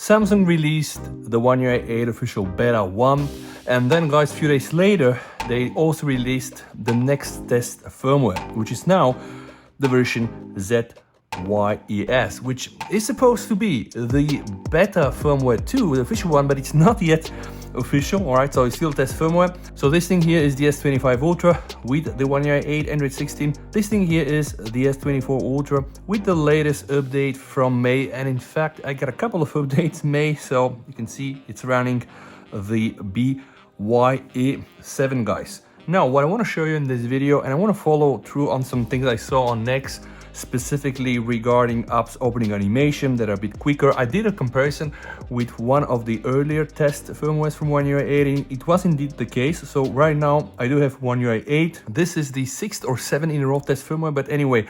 Samsung released the One UI 8 official beta 1, and then guys, a few days later, they also released the next test firmware, which is now the version ZYES, which is supposed to be the beta firmware 2, the official one, but it's not yet official. Alright, so it's still test firmware. So this thing here is the S24 Ultra with the One UI 8 Android 16. This thing here is the S24 Ultra with the latest update from May, and in fact I got a couple of updates May, so you can see it's running the ZYE7 guys. Now what I want to show you in this video, and I want to follow through on some things I saw on Next, specifically regarding apps opening animation that are a bit quicker. I did a comparison with one of the earlier test firmwares from One UI 8. It was indeed the case. So right now I do have One UI 8. This is the 6th or 7th in a row test firmware, but anyway,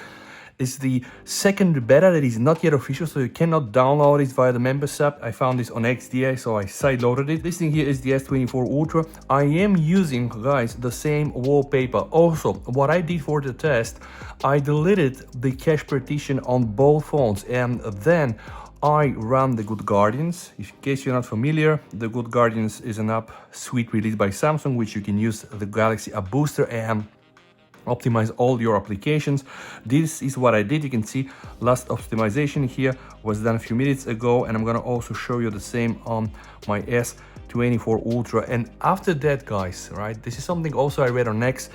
it's the second beta that is not yet official, so you cannot download it via the members app. I found this on XDA, so I sideloaded it. This thing here is the S24 Ultra. I am using, guys, the same wallpaper. Also, what I did for the test, I deleted the cache partition on both phones, and then I run the Good Guardians. In case you're not familiar, the Good Guardians is an app suite released by Samsung, which you can use the Galaxy App Booster and optimize all your applications. This is what I did. You can see last optimization here was done a few minutes ago, and I'm gonna also show you the same on my S24 Ultra. And after that, guys, right, this is something also I read on Next.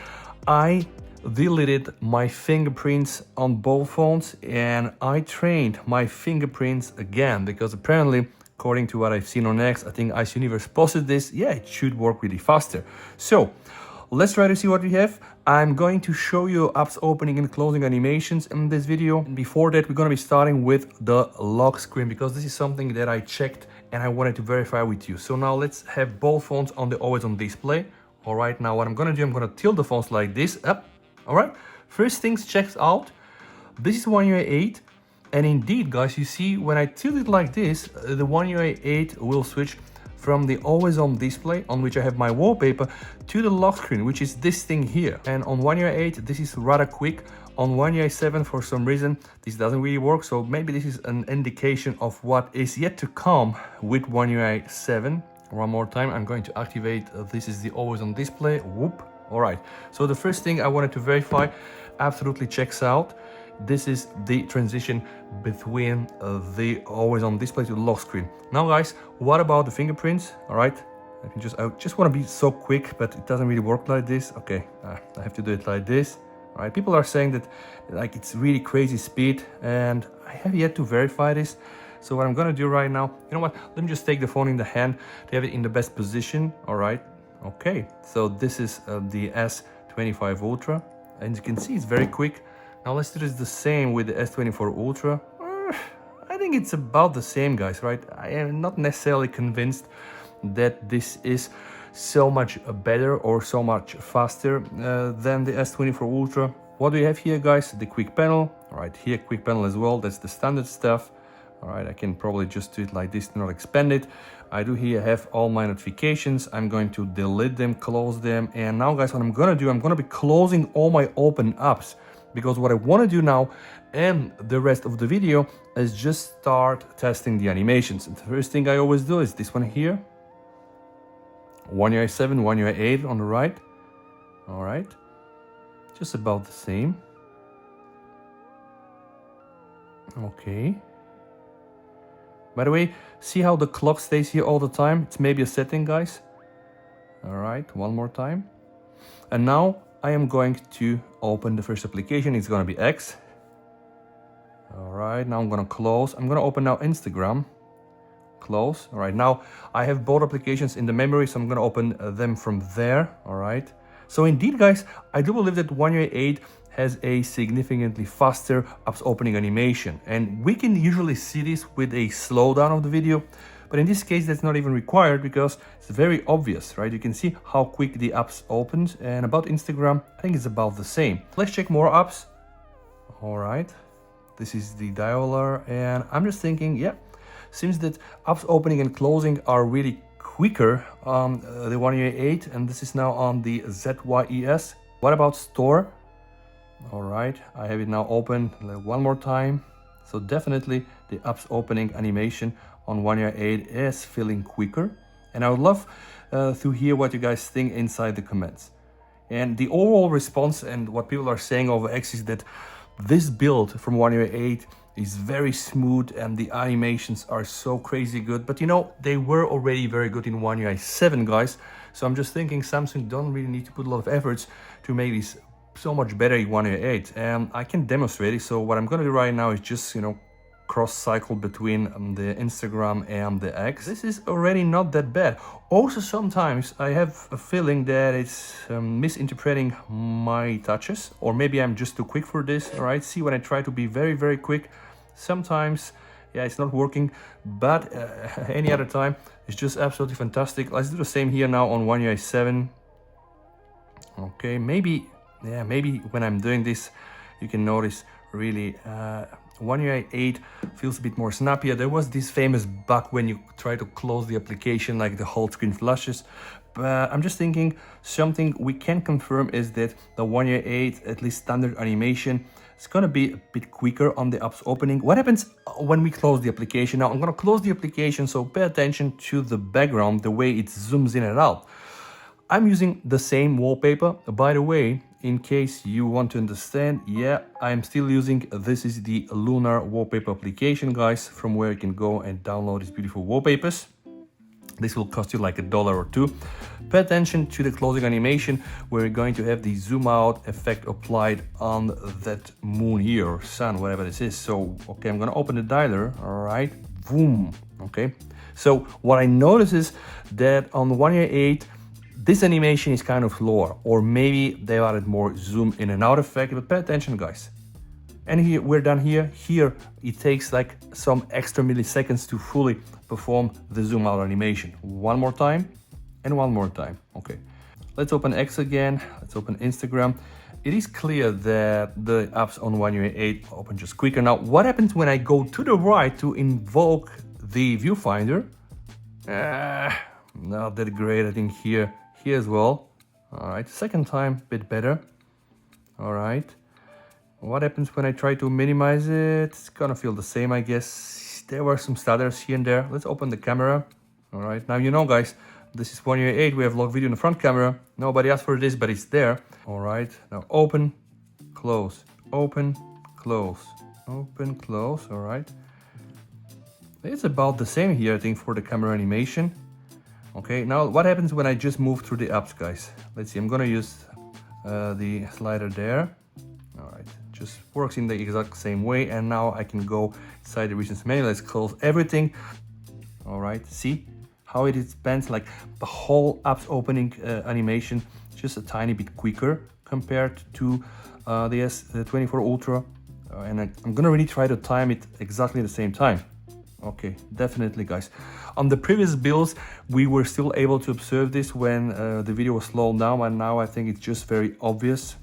I deleted my fingerprints on both phones, and I trained my fingerprints again, because apparently, according to what I've seen on Next, I think Ice Universe posted this, yeah, it should work really faster. So let's try to see what we have. I'm going to show you apps opening and closing animations in this video. And before that, we're going to be starting with the lock screen, because this is something that I checked and I wanted to verify with you. So now let's have both phones on the always on display. All right, now what I'm going to do, I'm going to tilt the phones like this up. All right, first things checked out. This is One UI 8. And indeed, guys, you see when I tilt it like this, the One UI 8 will switch from the always on display, on which I have my wallpaper, to the lock screen, which is this thing here. And on One UI 8, this is rather quick. On One UI 7, for some reason, this doesn't really work. So maybe this is an indication of what is yet to come with One UI 7. One more time, I'm going to activate, this is the always on display, whoop. All right, so the first thing I wanted to verify absolutely checks out. This is the transition between the always on display to the lock screen. Now guys, what about the fingerprints? All right, I just want to be so quick, but it doesn't really work like this. Okay, I have to do it like this. All right, people are saying that like it's really crazy speed, and I have yet to verify this. So what I'm gonna do right now, you know what, let me just take the phone in the hand to have it in the best position. All right, okay, so this is the S25 Ultra, and you can see it's very quick. Now let's do this the same with the S24 Ultra. I think it's about the same, guys, right? I am not necessarily convinced that this is so much better or so much faster than the S24 Ultra. What do we have here, guys? The quick panel. All right, here quick panel as well. That's the standard stuff. All right, I can probably just do it like this, not expand it. I do here have all my notifications. I'm going to delete them, close them. And now, guys, what I'm gonna do, I'm gonna be closing all my open apps, because what I want to do now and the rest of the video is just start testing the animations. And the first thing I always do is this one here. One UI 7, One UI 8 on the right. All right, just about the same. Okay. By the way, see how the clock stays here all the time? It's maybe a setting, guys. All right, one more time. And now I am going to open the first application. It's gonna be X. All right, now I'm gonna close. I'm gonna open now Instagram. Close. All right, now I have both applications in the memory, so I'm gonna open them from there. All right. So indeed, guys, I do believe that One UI 8 has a significantly faster apps opening animation. And we can usually see this with a slowdown of the video. But in this case, that's not even required, because it's very obvious, right? You can see how quick the apps opened. And about Instagram, I think it's about the same. Let's check more apps. All right, this is the dialer. And I'm just thinking, yeah, seems that apps opening and closing are really quicker on the One UI 8. And this is now on the ZYES. What about store? All right, I have it now open one more time. So definitely the apps opening animation on One UI 8 is feeling quicker. And I would love to hear what you guys think inside the comments. And the overall response and what people are saying over X is that this build from One UI 8 is very smooth and the animations are so crazy good. But you know, they were already very good in One UI 7, guys. So I'm just thinking Samsung don't really need to put a lot of efforts to make this so much better in One UI 8. And I can demonstrate it. So what I'm gonna do right now is just, you know, cross cycle between the Instagram and the X. This is already not that bad. Also, sometimes I have a feeling that it's misinterpreting my touches, or maybe I'm just too quick for this. All right, see, when I try to be very, very quick, sometimes, yeah, it's not working, but any other time, it's just absolutely fantastic. Let's do the same here now on One UI 7. Okay, maybe when I'm doing this, you can notice really One UI 8 feels a bit more snappier. There was this famous bug when you try to close the application, like the whole screen flashes. But I'm just thinking something we can confirm is that the One UI 8, at least standard animation, is gonna be a bit quicker on the apps opening. What happens when we close the application? Now I'm gonna close the application, so pay attention to the background, the way it zooms in and out. I'm using the same wallpaper. By the way, in case you want to understand, yeah, I'm still using, this is the Lunar wallpaper application, guys, from where you can go and download these beautiful wallpapers. This will cost you like $1 or $2. Pay attention to the closing animation, where you're going to have the zoom out effect applied on that moon here, or sun, whatever this is. So, okay, I'm gonna open the dialer, all right, boom, okay. So what I notice is that on One UI 8, this animation is kind of slower, or maybe they added more zoom in and out effect, but pay attention, guys. And here, we're done here. Here, it takes like some extra milliseconds to fully perform the zoom out animation. One more time, and one more time, okay. Let's open X again, let's open Instagram. It is clear that the apps on One UI 8 open just quicker. Now, what happens when I go to the right to invoke the viewfinder? Not that great, I think here as well. All right, second time, bit better. All right, what happens when I try to minimize it? It's gonna feel the same, I guess. There were some stutters here and there. Let's open the camera. All right, now you know, guys, this is One UI 8. We have locked video in the front camera. Nobody asked for this, but it's there. All right, now open, close, open, close, open, close. All right, it's about the same here, I think, for the camera animation. Okay, now what happens when I just move through the apps, guys? Let's see, I'm gonna use the slider there. All right, just works in the exact same way. And now I can go inside the recent menu. Let's close everything. All right, see how it expands, like the whole apps opening animation, just a tiny bit quicker compared to the S24 Ultra. And I'm gonna really try to time it exactly the same time. Okay, definitely, guys. On the previous builds, we were still able to observe this when the video was slowed down, and now I think it's just very obvious.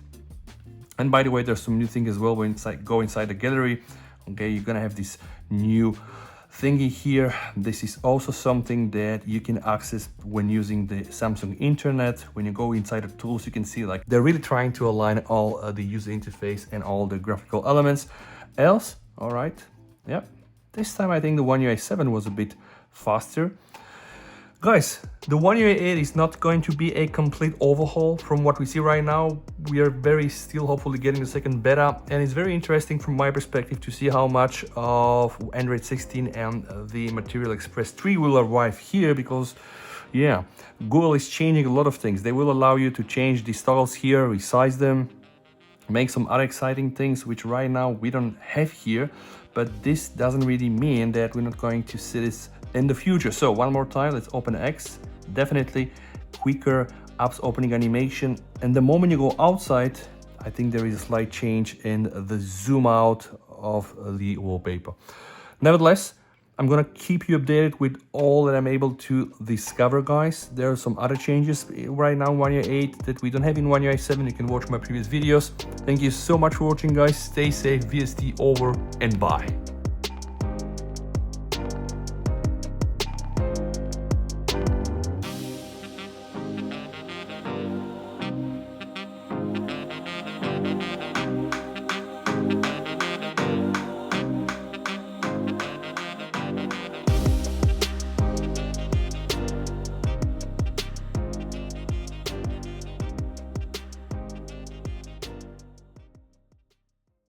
And by the way, there's some new thing as well when you go inside the gallery. Okay, you're gonna have this new thingy here. This is also something that you can access when using the Samsung internet. When you go inside the tools, you can see like they're really trying to align all the user interface and all the graphical elements. Else, all right, yeah. This time I think the One UI 7 was a bit faster. Guys, the One UI 8 is not going to be a complete overhaul from what we see right now. We are very still hopefully getting the second beta, and it's very interesting from my perspective to see how much of Android 16 and the Material Express 3 will arrive here, because yeah, Google is changing a lot of things. They will allow you to change the styles here, resize them, make some other exciting things which right now we don't have here. But this doesn't really mean that we're not going to see this in the future. So one more time, let's open X. Definitely quicker apps opening animation. And the moment you go outside, I think there is a slight change in the zoom out of the wallpaper. Nevertheless, I'm gonna keep you updated with all that I'm able to discover, guys. There are some other changes right now in One UI 8 that we don't have in One UI 7. You can watch my previous videos. Thank you so much for watching, guys. Stay safe, VST over and bye.